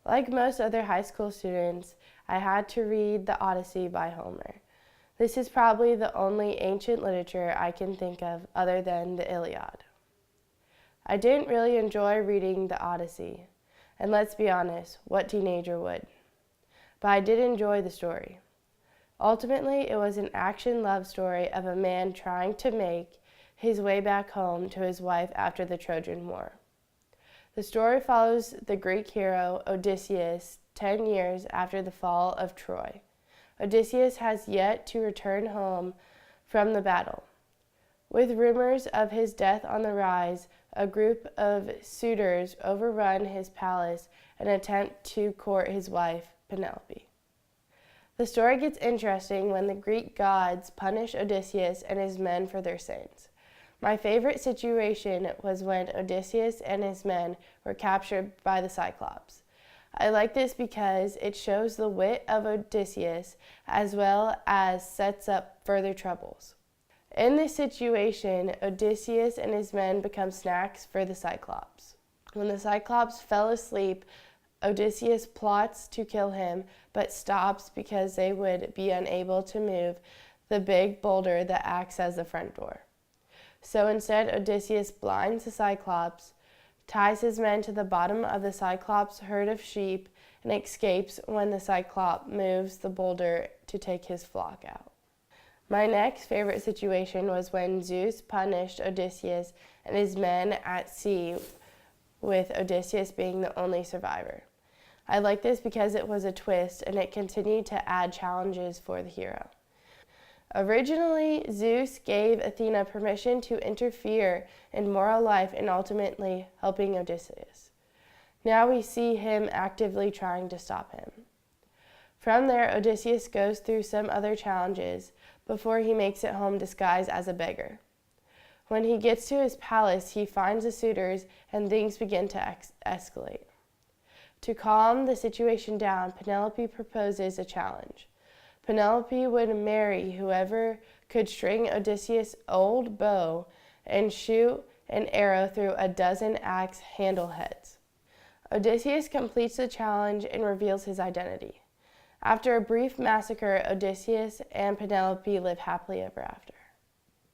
Like most other high school students, I had to read the Odyssey by Homer. This is probably the only ancient literature I can think of other than the Iliad. I didn't really enjoy reading the Odyssey, and let's be honest, what teenager would? But I did enjoy the story. Ultimately, it was an action love story of a man trying to make his way back home to his wife after the Trojan War. The story follows the Greek hero Odysseus 10 years after the fall of Troy. Odysseus has yet to return home from the battle. With rumors of his death on the rise, a group of suitors overrun his palace and attempt to court his wife, Penelope. The story gets interesting when the Greek gods punish Odysseus and his men for their sins. My favorite situation was when Odysseus and his men were captured by the Cyclops. I like this because it shows the wit of Odysseus as well as sets up further troubles. In this situation, Odysseus and his men become snacks for the Cyclops. When the Cyclops fell asleep, Odysseus plots to kill him, but stops because they would be unable to move the big boulder that acts as the front door. So instead, Odysseus blinds the Cyclops, ties his men to the bottom of the Cyclops' herd of sheep, and escapes when the Cyclops moves the boulder to take his flock out. My next favorite situation was when Zeus punished Odysseus and his men at sea, with Odysseus being the only survivor. I like this because it was a twist and it continued to add challenges for the hero. Originally, Zeus gave Athena permission to interfere in moral life and ultimately helping Odysseus. Now we see him actively trying to stop him. From there, Odysseus goes through some other challenges before he makes it home disguised as a beggar. When he gets to his palace, he finds the suitors and things begin to escalate. To calm the situation down, Penelope proposes a challenge. Penelope would marry whoever could string Odysseus' old bow and shoot an arrow through a dozen axe handle heads. Odysseus completes the challenge and reveals his identity. After a brief massacre, Odysseus and Penelope live happily ever after.